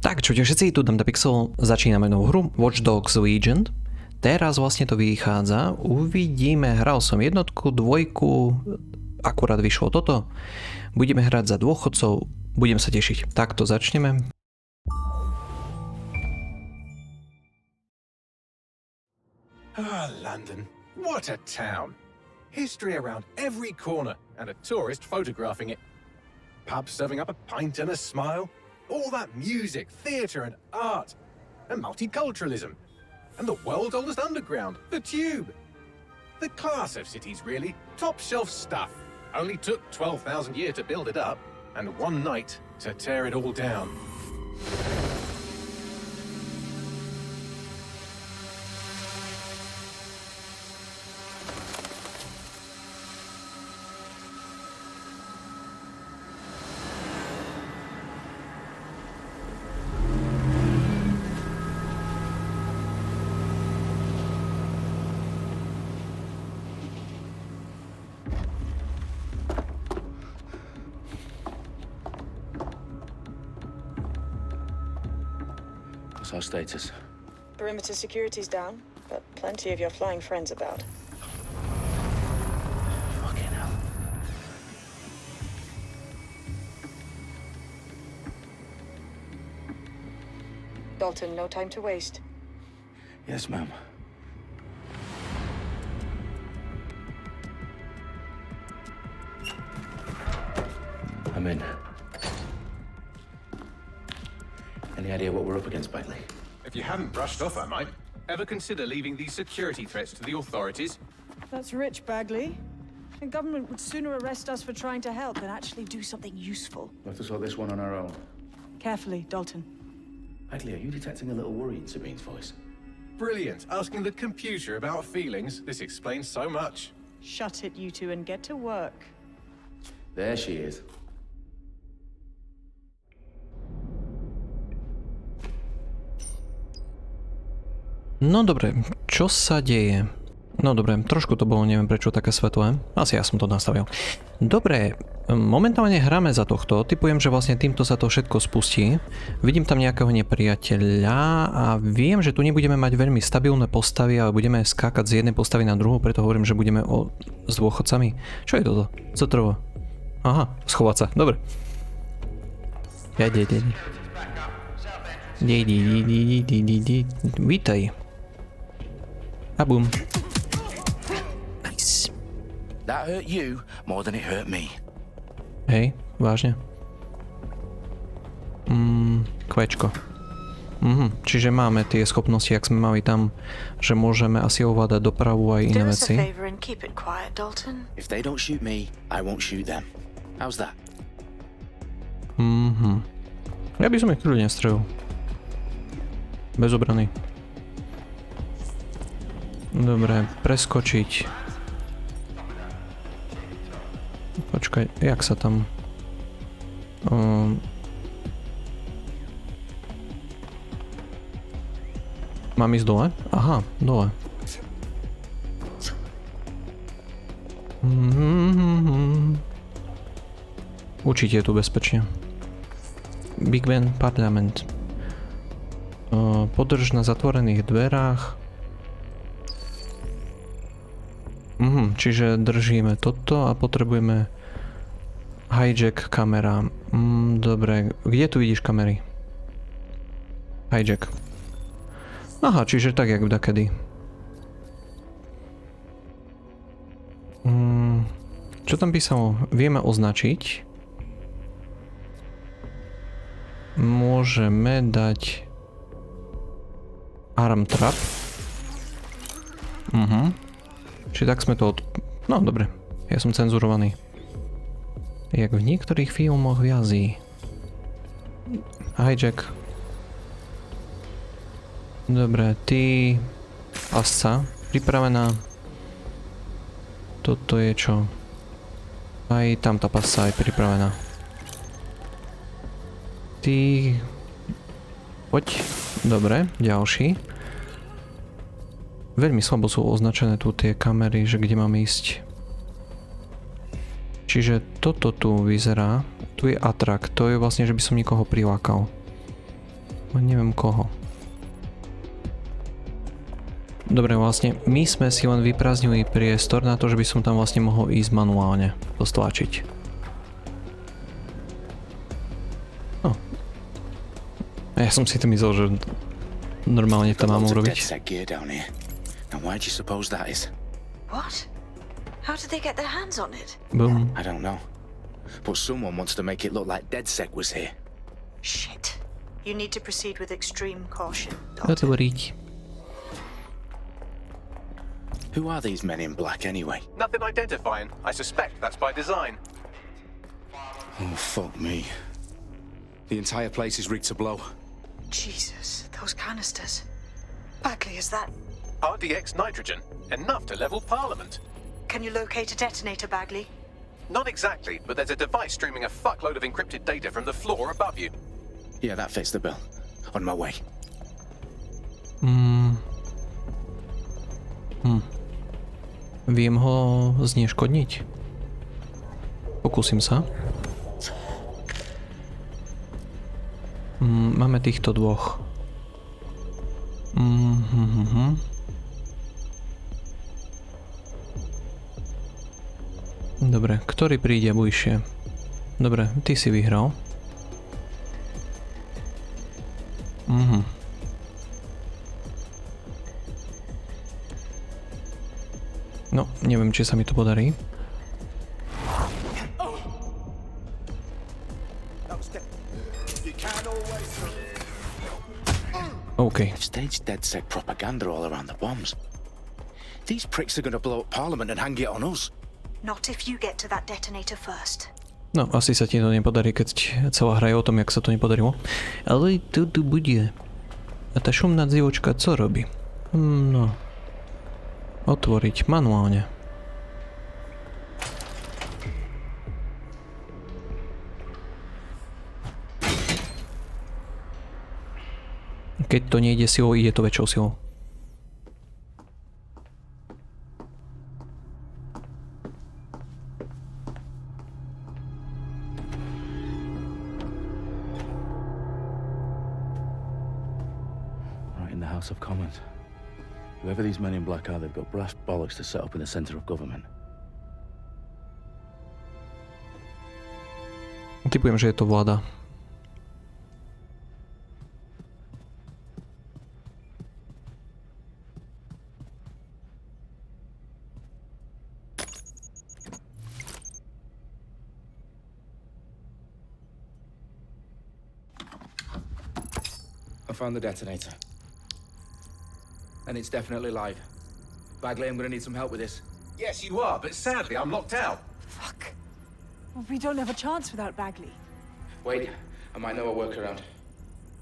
Tak, čujte všetci, tu Daemdepixel, začíname novú hru Watch Dogs Legion. Teraz vlastne to vychádza, uvidíme, hral som jednotku, dvojku, akurát vyšlo toto. Budeme hrať za dôchodcov, budem sa tešiť. Takto začneme. Ah, London. What a town. History around every corner and a tourist photographing it. Pubs serving up a pint and a smile. All that music, theatre and art. And multiculturalism. And the world's oldest underground, the Tube. The class of cities, really. Top shelf stuff. Only took 12,000 years to build it up, and one night to tear it all down. What's our status? Perimeter security's down, but plenty of your flying friends about. Fucking hell. Dalton, no time to waste. Yes, ma'am. I'm in. Any idea what we're up against, Bailey? If you hadn't brushed off, I might. Ever consider leaving these security threats to the authorities? That's rich, Bagley. The government would sooner arrest us for trying to help than actually do something useful. We'll have to sort this one on our own. Carefully, Dalton. Bailey, are you detecting a little worry in Sabine's voice? Brilliant. Asking the computer about feelings. This explains so much. Shut it, you two, and get to work. There she is. No dobre, čo sa deje? No dobre, trošku to bolo, neviem prečo také svetlé. Asi ja som to nastavil. Dobre, momentálne hráme za tohto. Typujem, že vlastne týmto sa to všetko spustí. Vidím tam nejakého nepriateľa a viem, že tu nebudeme mať veľmi stabilné postavy, ale budeme skákať z jednej postavy na druhú, preto hovorím, že budeme s dôchodcami. Čo je toto? Co trvá? Aha, schovať sa. Dobre. Vítaj. A bum. Nice. That hurt you more than it hurt me. Hej, vážne? Kvečko. Čiže máme tie schopnosti, jak sme mali tam, že môžeme asi ovládať dopravu aj iné veci. If they don't shoot me, I won't shoot them. How's that? Ja by som ich kľudne nestrelil. Bez obrany. Dobre, preskočiť. Počkaj, jak sa tam... Mám ísť dole? Aha, dole. Určite je tu bezpečne. Big Ben Parlament. Podrž na zatvorených dverách. Čiže držíme toto a potrebujeme hijack kamera. Dobre, kde tu vidíš kamery? Hijack. Aha, čiže tak jak vdakedy. Čo tam písalo? Vieme označiť. Môžeme dať arm trap. Čiže tak sme to No dobre, ja som cenzurovaný. Jak v niektorých filmoch v Ázii. Hijack. Dobre, ty... Pasca. Pripravená. Toto je čo? Aj tam tá pasca je pripravená. Ty... Poď. Dobre, ďalší. Veľmi slabo sú označené tu tie kamery, že kde mám ísť. Čiže toto tu vyzerá. Tu je atrak, to je vlastne, že by som nikoho prilákal. neviem koho. Dobre, vlastne my sme si len vyprázdnili priestor na to, že by som tam vlastne mohol ísť manuálne to stlačiť. No. A ja som si to myslel, že normálne to mám urobiť. What? How did they get their hands on it? Boom. I don't know. But someone wants to make it look like DedSec was here. Shit. You need to proceed with extreme caution. Otvoriť. Who are these men in black anyway? Nothing identifying. I suspect that's by design. Oh, fuck me. The entire place is rigged to blow. Jesus, those canisters. Bagley, is that... RDX nitrogen. Enough to level Parliament. Can you locate a detonator, Bagley? Not exactly, but there's a device streaming a fuckload of encrypted data from the floor above you. Yeah, that fits the bill. On my way. Viem ho zneškodniť. Pokúsim sa. Máme týchto dvoch. Dobre, ktorý príde bližšie? Dobre, ty si vyhral. No, neviem, či sa mi to podarí. OK. They've staged DedSec propaganda all around the bombs. These pricks are gonna blow up Parliament and hang it on us. Not if you get to that detonator first. No, asi sa ti to nepodarí, keď celá hra je o tom, jak sa to nepodarilo. Ale to tu bude. A tá šumná dzivočka co robí? No. Otvoriť manuálne. Keď to nejde silou, ide to väčšou silou. Right in the House of Commons. Whoever these men in black are, they've got brass bollocks to set up in the centre of government. Typujem, že je to vláda. I found the detonator. And it's definitely live. Bagley, I'm gonna need some help with this. Yes, you are, but sadly I'm locked out. Fuck. Well, we don't have a chance without Bagley. Wait, I might know a workaround.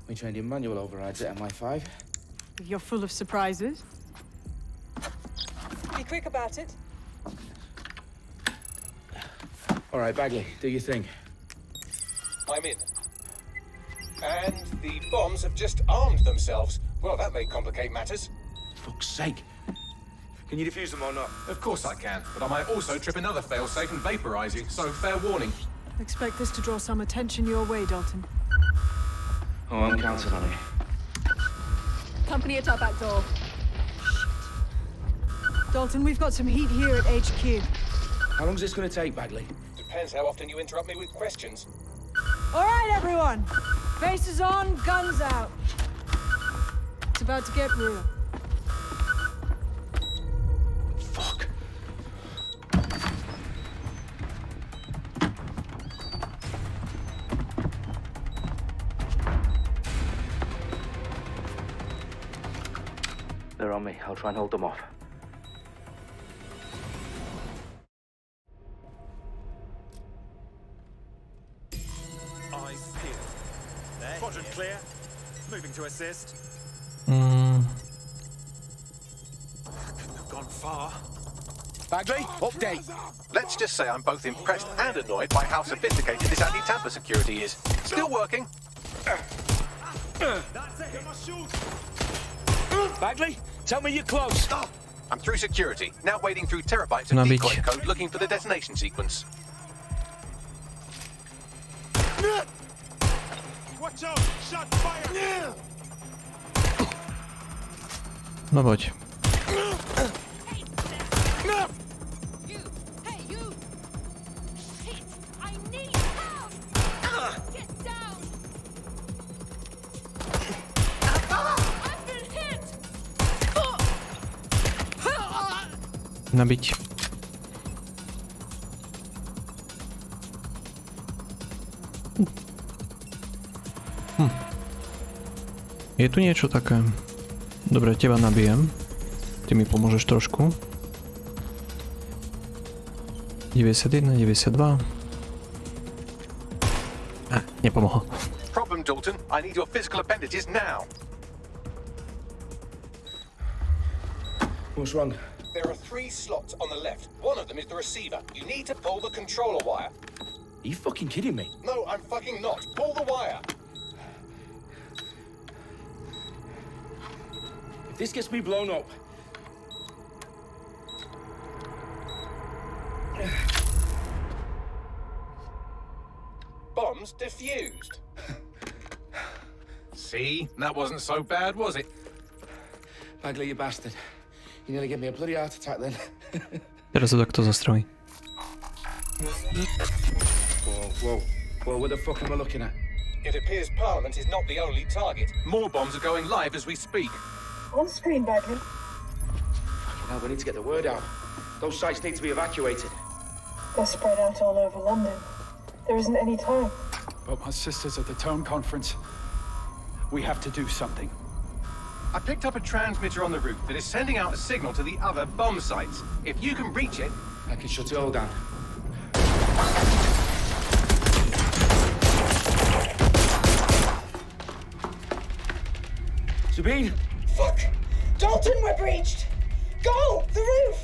We trained in manual overrides at MI5. You're full of surprises. Be quick about it. All right, Bagley, do your thing. I'm in. And the bombs have just armed themselves. Well, that may complicate matters. Fuck's sake. Can you defuse them or not? Of course I can, but I might also trip another failsafe and vaporize you, so fair warning. Expect this to draw some attention your way, Dalton. Oh, I'm counting on it. Company at our back door. Shit. Dalton, we've got some heat here at HQ. How long's this gonna take, Bagley? Depends how often you interrupt me with questions. All right, everyone. Faces on, guns out. It's about to get real. Fuck. They're on me. I'll try and hold them off. Eyes peeled. Quadrant clear. Moving to assist. Couldn't have gone far. Bagley, update. Let's just say I'm both impressed and annoyed by how sophisticated this anti-tamper security is. Still working. That's it, hit my shoes. Bagley, tell me you're close. I'm through security, now wading through terabytes of Nabiť. decoy code looking for the detonation sequence. Watch out! Shot fire! No poď. Nabiť. Je tu niečo také? Dobre, teba nabijem. Ty mi pomôžeš trošku. 91, 92. Nepomohol. Problem, Dalton. I need your physical appendages now. What's wrong? There are 3 slots on the left. One of them is the receiver. You need to pull the controller wire. Are you fucking kidding me? No, I'm fucking not. Pull the wire. If this gets me blown up... Bombs defused. See? That wasn't so bad, was it? Bagley, you bastard. You nearly gave me a bloody heart attack then. Teraz to takto zastroj. Whoa, what the fuck am I looking at? It appears Parliament is not the only target. More bombs are going live as we speak. On screen, Bagley. Now we need to get the word out. Those sites need to be evacuated. They're spread out all over London. There isn't any time. But my sister's at the town conference. We have to do something. I picked up a transmitter on the roof that is sending out a signal to the other bomb sites. If you can reach it... I can shut it all down. Sabine! Fuck! Dalton, we're breached! Go! The roof!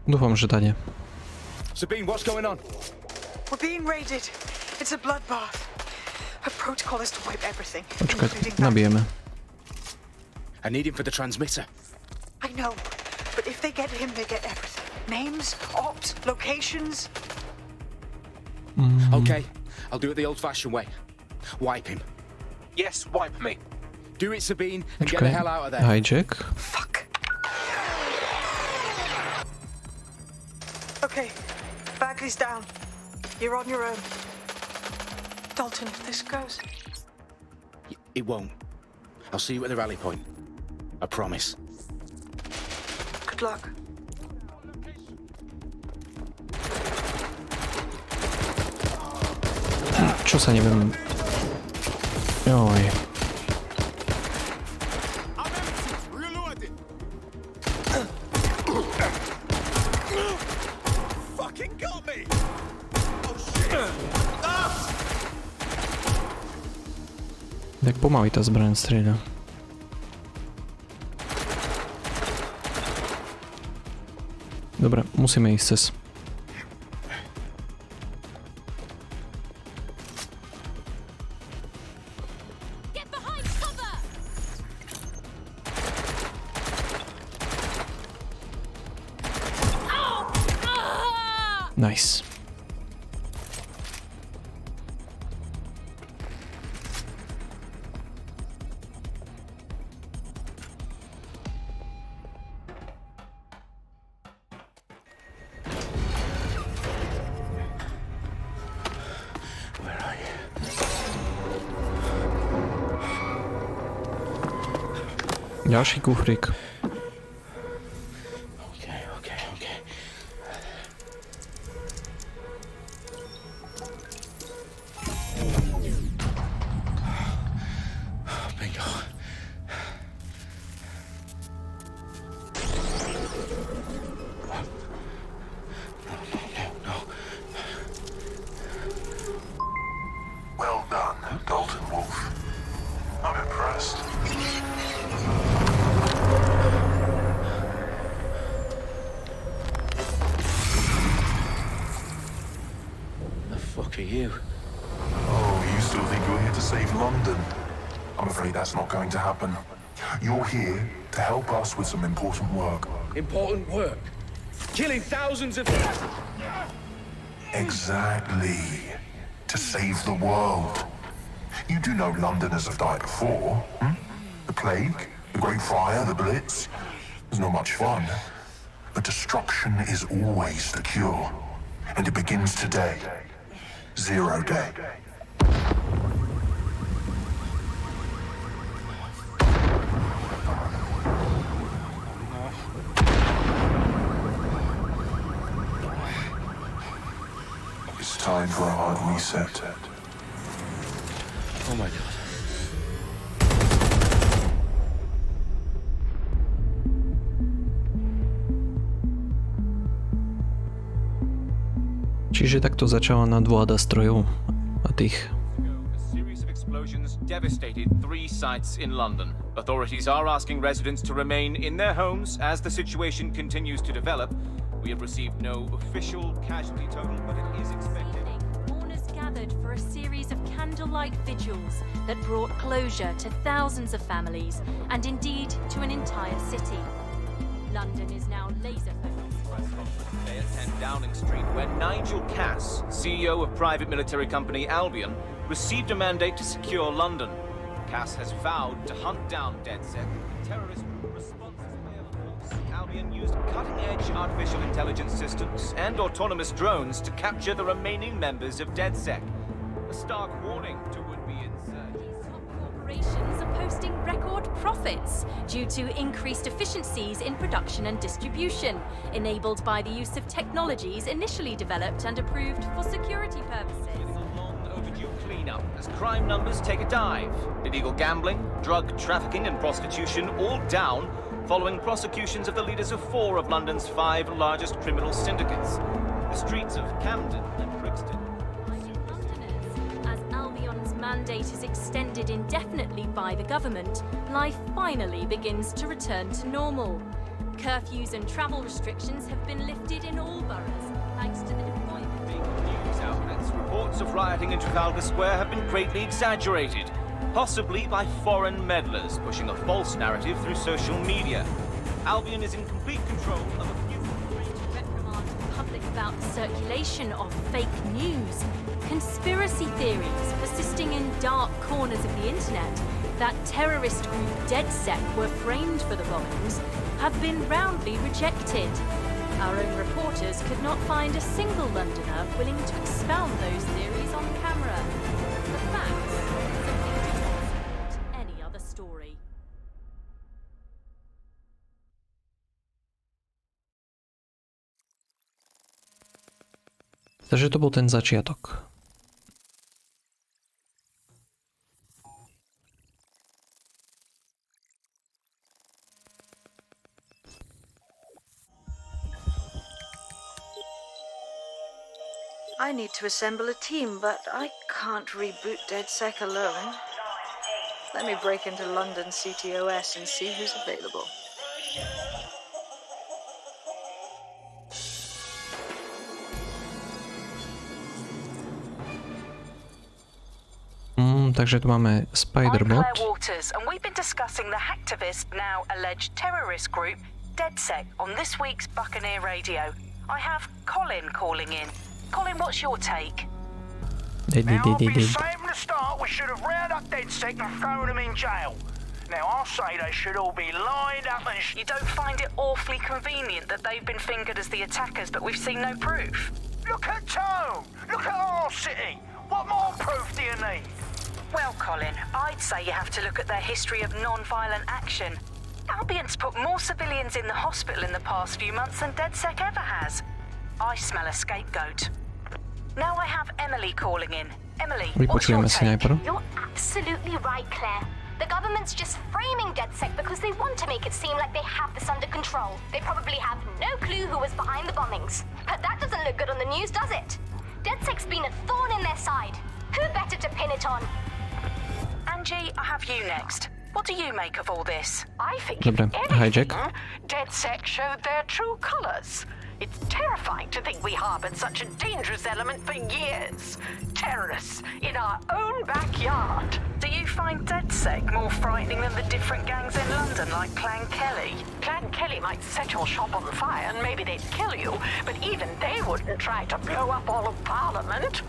Dúfam, že tady. Sabine, what's going on? We're being raided. It's a bloodbath. Her protocol is to wipe everything, Počkaj, including nabijeme. I need him for the transmitter. I know, but if they get him, they get everything. Names, ops, locations. Okay, I'll do it the old-fashioned way. Wipe him. Yes, wipe me. Do it, Sabine, and get the Počkaj. hell out of there. Hijack. Fuck. Okay, Bagley's down. You're on your own. Dalton, if this goes... It won't. I'll see you at the rally point. I promise. Good luck. Čo sa neviem... Joj. I'm empty. Reloading. Fucking got me. Oh shit. Tak pomaly tá zbraň strieľa. Dobre, musíme ísť cez. Nice. Ďalší kufrík. Okay. Bingo. No. Well done, Dalton Wolf. I'm impressed. The fuck are you? Oh, you still think you're here to save London? I'm afraid that's not going to happen. You're here to help us with some important work. Important work. Killing thousands of... Exactly. to save the world. You do know Londoners have died before, The plague, the Great Fire, the Blitz. It's not much fun. But destruction is always the cure. And it begins today. 0 day. It's time for a hard reset. Oh my god. Čiže takto začala nadvláda strojov a tých. A series of explosions devastated 3 sites in London. Authorities are asking residents to remain in their homes as the situation continues to develop. We have received no official casualty total, but it is expected. Mourners gathered for a series of candlelight vigils that brought closure to thousands of families and indeed to an entire city. London is now laser-focused. Today at 10 Downing Street, where Nigel Cass, CEO of private military company Albion, received a mandate to secure London. Cass has vowed to hunt down DedSec. Terrorist responses may of course. Albion used cutting-edge artificial intelligence systems and autonomous drones to capture the remaining members of DedSec. A stark warning to would-be insurgents. Top corporations are posting record profits due to increased efficiencies in production and distribution, enabled by the use of technologies initially developed and approved for security purposes. A long overdue cleanup as crime numbers take a dive. Illegal gambling, drug trafficking and prostitution all down following prosecutions of the leaders of 4 of London's 5 largest criminal syndicates. The streets of Camden and Brixton. As Albion's mandate is extended indefinitely by the government, life finally begins to return to normal. Curfews and travel restrictions have been lifted in all boroughs, thanks to the deployment. News outlets, reports of rioting in Trafalgar Square have been greatly exaggerated, possibly by foreign meddlers pushing a false narrative through social media. Albion is in complete control of a few... To reprimand the public about the circulation of fake news, conspiracy theories persisting in dark corners of the internet that terrorist group DedSec were framed for the bombings have been roundly rejected. Our own reporters could not find a single Londoner willing to expound those theories on camera. The facts simply do not support any other story. Takže to bol ten začiatok. I need to assemble a team, but I can't reboot DedSec alone. Let me break into London CTOS and see who's available. Takže tu máme Spiderbot. I'm Claire Waters, and we've been discussing the hacktivist, now alleged terrorist group, DedSec, on this week's Buccaneer Radio. I have Colin calling in. Colin, what's your take? Now, I've been saying from the start we should have rounded up DedSec and thrown them in jail. Now, I'll say they should all be lined up and... You don't find it awfully convenient that they've been fingered as the attackers, but we've seen no proof? Look at Tone! Look at our city! What more proof do you need? Well, Colin, I'd say you have to look at their history of non-violent action. Albion's put more civilians in the hospital in the past few months than DedSec ever has. I smell a scapegoat. Now I have Emily calling in. Emily, what's your take? You're absolutely right, Claire. The government's just framing DedSec because they want to make it seem like they have this under control. They probably have no clue who was behind the bombings. But that doesn't look good on the news, does it? DedSec's been a thorn in their side. Who better to pin it on? Angie, I have you next. What do you make of all this? I think Dobre, hijack. DedSec showed their true colours. It's terrifying to think we harboured such a dangerous element for years. Terrorists in our own backyard. Do you find DedSec more frightening than the different gangs in London, like Clan Kelly? Clan Kelly might set your shop on fire and maybe they'd kill you, but even they wouldn't try to blow up all of Parliament.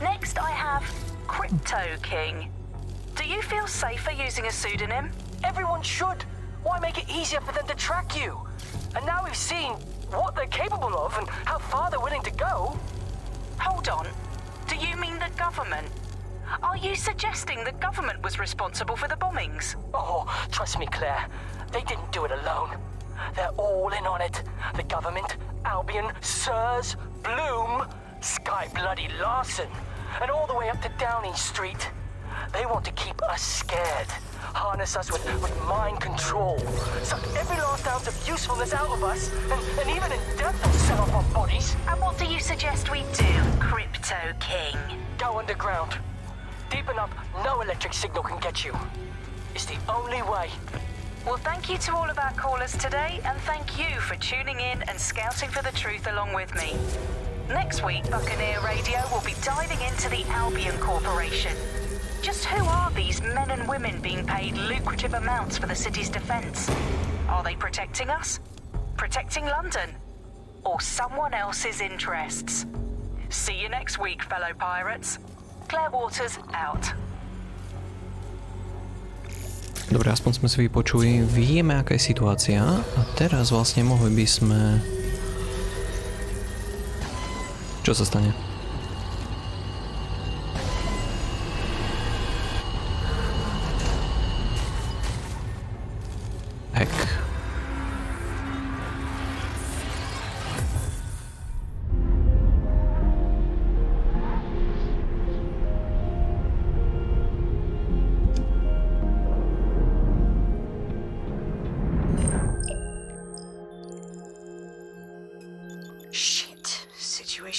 Next, I have Crypto King. Do you feel safer using a pseudonym? Everyone should. Why make it easier for them to track you? And now we've seen what they're capable of and how far they're willing to go. Hold on. Do you mean the government? Are you suggesting the government was responsible for the bombings? Oh, trust me, Claire. They didn't do it alone. They're all in on it. The government, Albion, Sirs, Bloom, Sky Bloody Larson, and all the way up to Downing Street. They want to keep us scared, harness us with mind control, suck every last ounce of usefulness out of us, and even in death they'll set off our bodies. And what do you suggest we do, Crypto King? Go underground. Deep enough, no electric signal can get you. It's the only way. Well, thank you to all of our callers today, and thank you for tuning in and scouting for the truth along with me. Next week, Buccaneer Radio will be diving into the Albion Corporation. Just who are these men and women being paid lucrative amounts for the city's defence? Are they protecting us? Protecting London? Or someone else's interests? See you next week, fellow pirates. Claire Waters out. Dobre, aspoň sme si vypočuli, vieme, aká je situácia a teraz vlastne mohli by sme... Čo sa stane? Hack.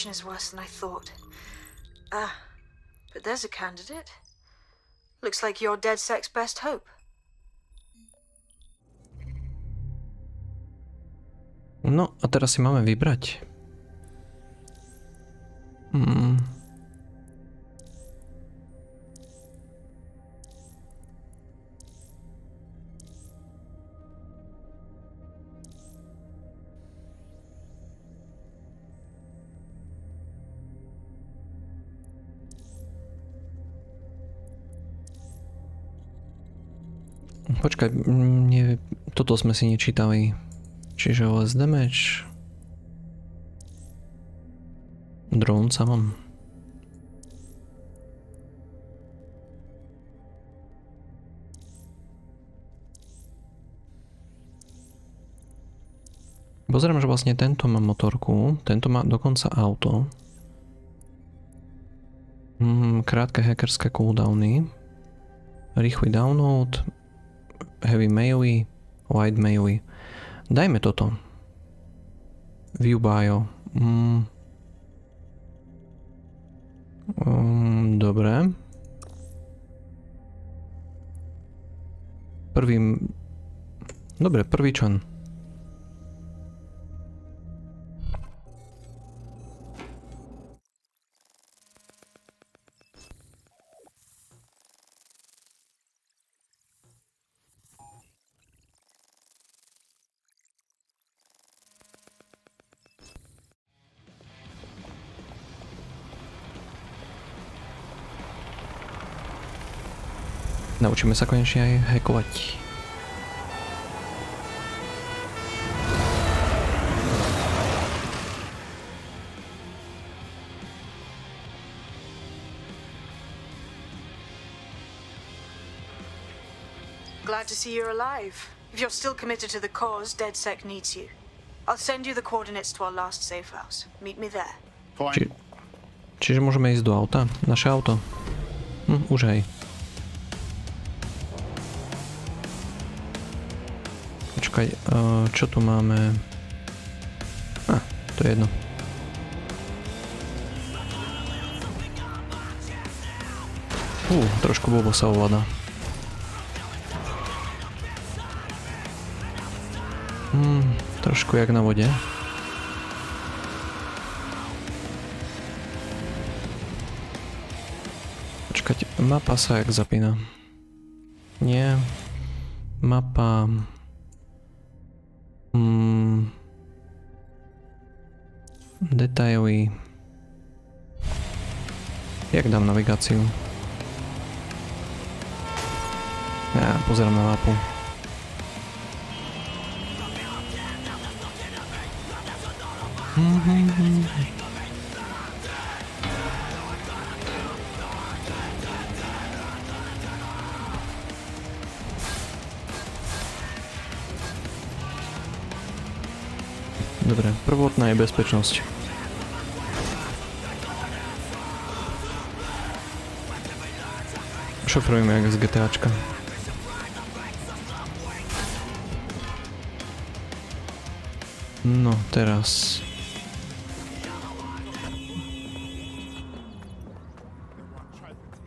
Is worse than I thought. But there's a candidate. Looks like you're DedSec's best hope. No, a teraz si máme vybrať. Počkaj, toto sme si nečítali. Čiže less damage. Drone sa mám. Pozerám, že vlastne tento má motorku, tento má dokonca auto. Krátke hackerské cooldowny. Rýchly download. Heavy melee, light melee. Dajme toto. View bio. Dobre. Prvý člen. Naučíme sa konečne aj hackovať. Glad to see you're alive. If you're still committed to the cause, DedSec needs you. I'll send you the coordinates to our last safe house. Meet me there. Čiže môžeme ísť do auta? Naše auto? Už hej. Počkaj, čo tu máme? To je jedno. Trošku blbo sa ovláda. Trošku jak na vode. Počkať, mapa sa jak zapína. Nie. Mapa... Detaily. Jak dám navigáciu? Ja pozerám na mapu. Dobre, prvotná je bezpečnosť. Šofrujeme jak z GTAčka. No, teraz...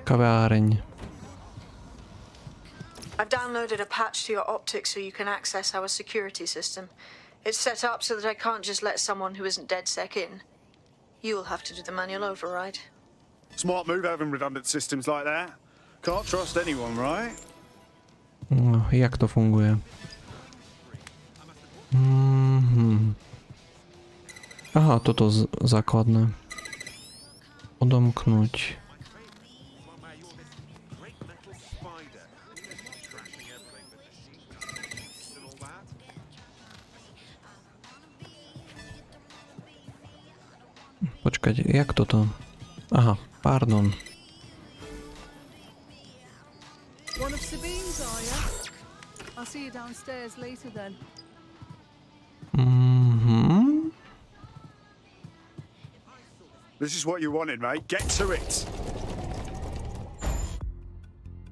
Kaváreň. I've downloaded a patch to your optics so you can access our security system. It's set up so that I can't just let someone who isn't DedSec in. You'll have to do the manual override. Smart move having redundant systems like that. Can't trust anyone, right? No, jak to funguje? Aha, toto základné. Odomknúť. Počkať, jak toto? Aha, pardon. One of Sabine's, are you? I'll see you downstairs later then. This is what you wanted, mate. Get to it.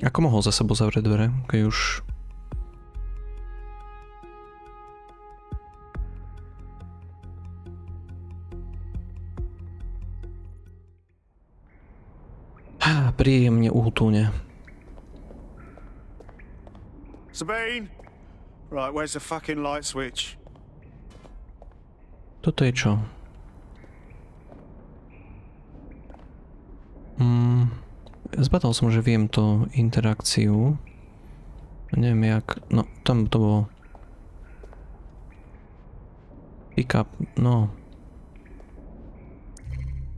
Ako mohol za sebou zavrieť dvere, keď už... Príjemne útulne. Sabine! Right, where's the fucking light switch? Toto je čo? Zbadal som, že viem to interakciu. Neviem jak... No, tam to bolo... Pick up, no...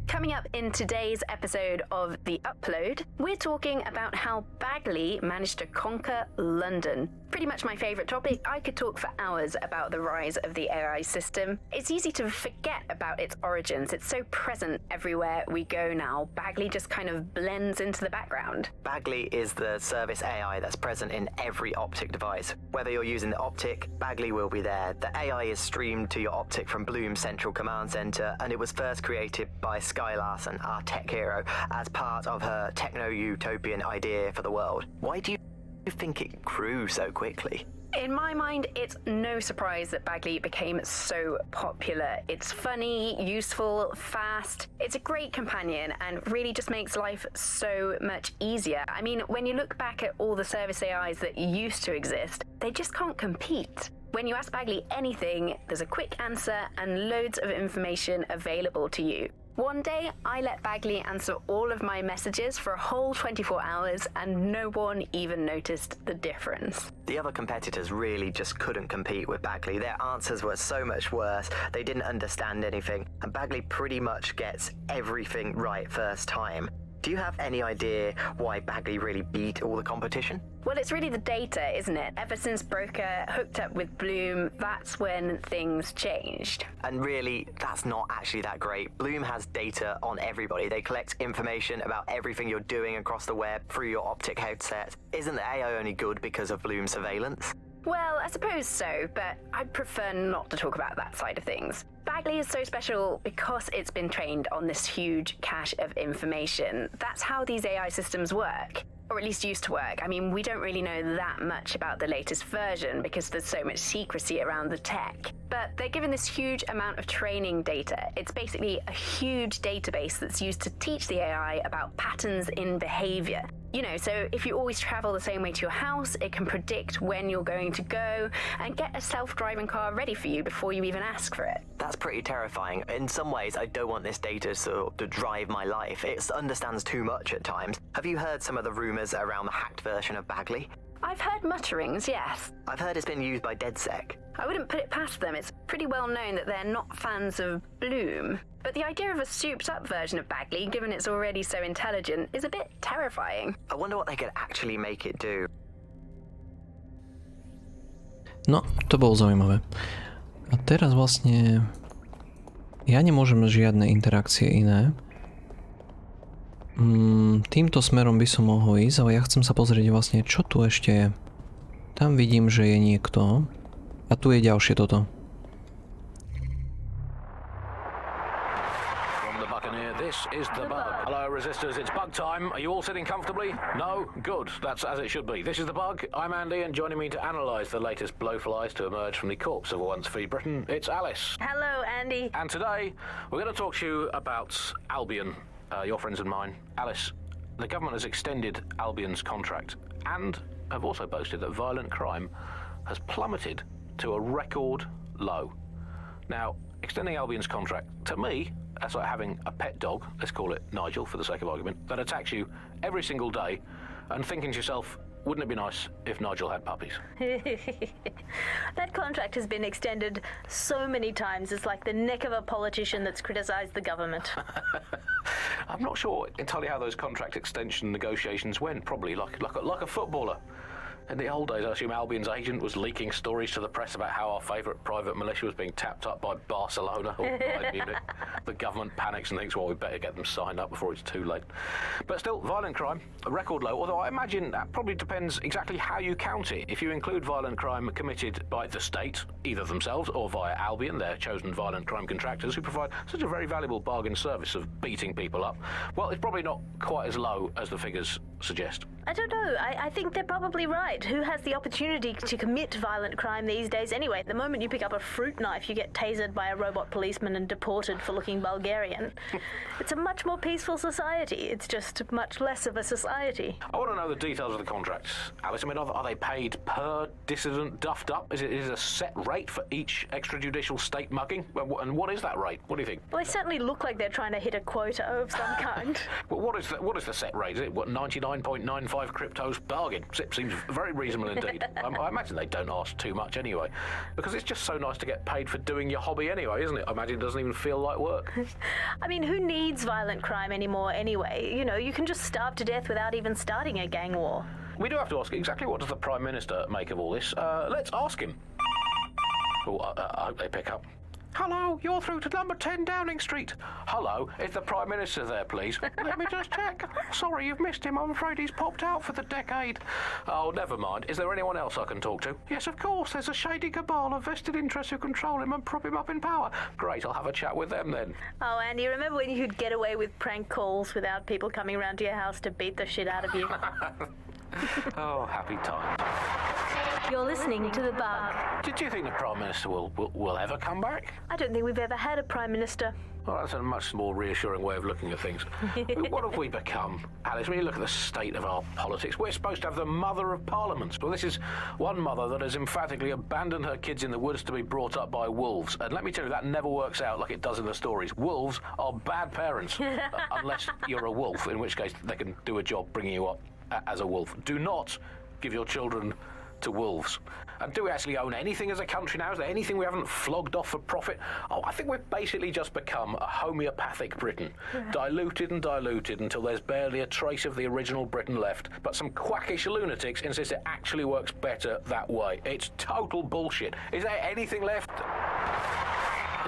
Coming up in today's episode of The Upload, we're talking about how Bagley managed to conquer London. Pretty much my favourite topic. I could talk for hours about the rise of the AI system. It's easy to forget about its origins. It's so present everywhere we go now. Bagley just kind of blends into the background. Bagley is the service AI that's present in every optic device. Whether you're using the optic, Bagley will be there. The AI is streamed to your optic from Bloom's central command center, and it was first created by Sky Larson, our tech hero, as part of her techno-utopian idea for the world. Why do you think it grew so quickly? In my mind, it's no surprise that Bagley became so popular. It's funny, useful, fast. It's a great companion and really just makes life so much easier. I mean, when you look back at all the service AIs that used to exist, they just can't compete. When you ask Bagley anything, there's a quick answer and loads of information available to you. One day, I let Bagley answer all of my messages for a whole 24 hours and no one even noticed the difference. The other competitors really just couldn't compete with Bagley. Their answers were so much worse, they didn't understand anything, and Bagley pretty much gets everything right first time. Do you have any idea why Bagley really beat all the competition? Well, it's really the data, isn't it? Ever since Broker hooked up with Bloom, that's when things changed. And really, that's not actually that great. Bloom has data on everybody. They collect information about everything you're doing across the web through your optic headset. Isn't the AI only good because of Bloom's surveillance? Well, I suppose so, but I'd prefer not to talk about that side of things. Bagley is so special because it's been trained on this huge cache of information. That's how these AI systems work. Or at least used to work. I mean, we don't really know that much about the latest version because there's so much secrecy around the tech. But they're given this huge amount of training data. It's basically a huge database that's used to teach the AI about patterns in behavior. You know, so if you always travel the same way to your house, it can predict when you're going to go and get a self-driving car ready for you before you even ask for it. That's pretty terrifying. In some ways, I don't want this data to drive my life. It understands too much at times. Have you heard some of the rumors around the hacked version of Bagley? I've heard mutterings, yes. I've heard it's been used by DedSec. I wouldn't put it past them. It's pretty well known that they're not fans of Bloom. But the idea of a souped-up version of Bagley, given it's already so intelligent, is a bit terrifying. I wonder what they could actually make it do. No, to bolo zaujímavé. A teraz vlastne ja nemôžem žiadne interakcie iné. Týmto smerom by som mohol ísť, ale ja chcem sa pozrieť vlastne, čo tu ešte je. Tam vidím, že je niekto. A tu je ďalšie toto. This is the bug. Hello, resistors. It's bug time. Are you all sitting comfortably? No? Good. That's as it should be. This is the bug. I'm Andy, and joining me to analyse the latest blowflies to emerge from the corpse of a once free Britain, it's Alice. Hello, Andy. And today, we're going to talk to you about Albion, your friends and mine. Alice, the government has extended Albion's contract and have also boasted that violent crime has plummeted to a record low. Now, extending Albion's contract, to me, that's like having a pet dog, let's call it Nigel for the sake of argument, that attacks you every single day and thinking to yourself, wouldn't it be nice if Nigel had puppies? That contract has been extended so many times, it's like the neck of a politician that's criticised the government. I'm not sure entirely how those contract extension negotiations went, probably like a footballer. In the old days, I assume Albion's agent was leaking stories to the press about how our favourite private militia was being tapped up by Barcelona or by Munich. The government panics and thinks, well, we better get them signed up before it's too late. But still, violent crime, a record low, although I imagine that probably depends exactly how you count it. If you include violent crime committed by the state, either themselves or via Albion, their chosen violent crime contractors who provide such a very valuable bargain service of beating people up, well, it's probably not quite as low as the figures suggest. I don't know. I think they're probably right. Who has the opportunity to commit violent crime these days anyway? The moment you pick up a fruit knife, you get tasered by a robot policeman and deported for looking Bulgarian. It's a much more peaceful society. It's just much less of a society. I want to know the details of the contracts, Alice. I mean, are they paid per dissident duffed up? Is it a set rate for each extrajudicial state mugging? And what is that rate? What do you think? Well, they certainly look like they're trying to hit a quota of some kind. Well, what is the set rate? Is it 99.95 cryptos bargain? It seems very reasonable indeed. I imagine they don't ask too much anyway, because it's just so nice to get paid for doing your hobby anyway, isn't it? I imagine it doesn't even feel like work. I mean, who needs violent crime anymore anyway? You know, you can just starve to death without even starting a gang war. We do have to ask exactly what does the Prime Minister make of all this. Let's ask him. Oh, I hope they pick up. Hello, you're through to number 10 Downing Street. Hello, is the Prime Minister there, please? Let me just check. Sorry, you've missed him. I'm afraid he's popped out for the decade. Oh, never mind. Is there anyone else I can talk to? Yes, of course. There's a shady cabal of vested interests who control him and prop him up in power. Great, I'll have a chat with them then. Oh, Andy, remember when you could get away with prank calls without people coming around to your house to beat the shit out of you? Oh, happy times. You're listening to The Bug. Did you think the Prime Minister will ever come back? I don't think we've ever had a Prime Minister. Well, that's a much more reassuring way of looking at things. What have we become, Alice? When you look at the state of our politics, we're supposed to have the mother of parliaments. Well, this is one mother that has emphatically abandoned her kids in the woods to be brought up by wolves. And let me tell you, that never works out like it does in the stories. Wolves are bad parents, unless you're a wolf, in which case they can do a job bringing you up as a wolf. Do not give your children to wolves. And do we actually own anything as a country now? Is there anything we haven't flogged off for profit? Oh, I think we've basically just become a homeopathic Britain. Diluted and diluted until there's barely a trace of the original Britain left. But some quackish lunatics insist it actually works better that way. It's total bullshit. Is there anything left?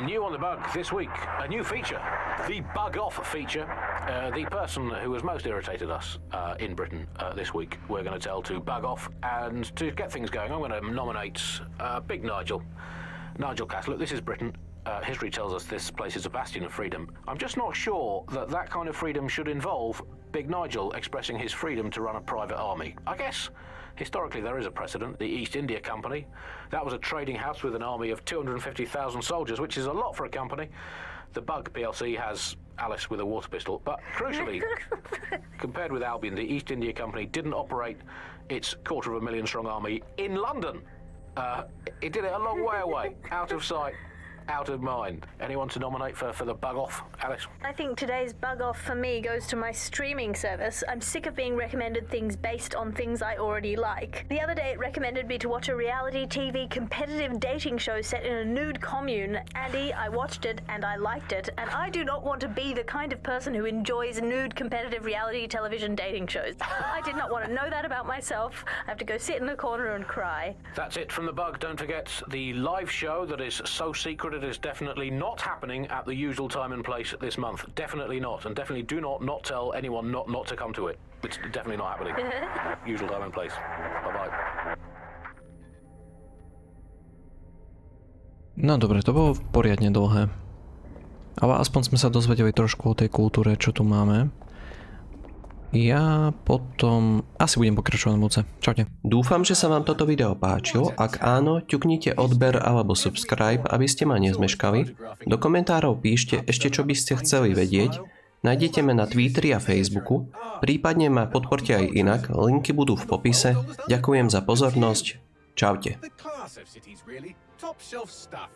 New on The Bug this week, a new feature, the Bug Off feature. The person who has most irritated us in Britain this week, we're going to tell to bug off. And to get things going, I'm going to nominate Big Nigel Cass. Look, this is Britain. History tells us this place is a bastion of freedom. I'm just not sure that kind of freedom should involve Big Nigel expressing his freedom to run a private army. I guess historically there is a precedent, the East India Company. That was a trading house with an army of 250,000 soldiers, which is a lot for a company. The Bug PLC has Alice with a water pistol, but crucially, compared with Albion, the East India Company didn't operate its 250,000 strong army in London. It did it a long way away, out of sight, out of mind. Anyone to nominate for the bug off, Alice? I think today's bug off for me goes to my streaming service. I'm sick of being recommended things based on things I already like. The other day it recommended me to watch a reality TV competitive dating show set in a nude commune. Andy, I watched it and I liked it, and I do not want to be the kind of person who enjoys nude competitive reality television dating shows. I did not want to know that about myself. I have to go sit in the corner and cry. That's it from the bug. Don't forget the live show that is so secret it is definitely not happening at the usual time and place this month. Definitely not. And definitely do not tell anyone not to come to it. It's definitely not happening. Usual time and place. Bye-bye. No dobre, to bolo poriadne dlhé. Ale aspoň sme sa dozvedeli trošku o tej kultúre, čo tu máme. Ja potom asi budem pokračovať na budúce. Čaute. Dúfam, že sa vám toto video páčilo. Ak áno, ťuknite odber alebo subscribe, aby ste ma nezmeškali. Do komentárov píšte ešte, čo by ste chceli vedieť. Nájdete ma na Twitteri a Facebooku. Prípadne ma podporte aj inak. Linky budú v popise. Ďakujem za pozornosť. Čaute. Top shelf stuff.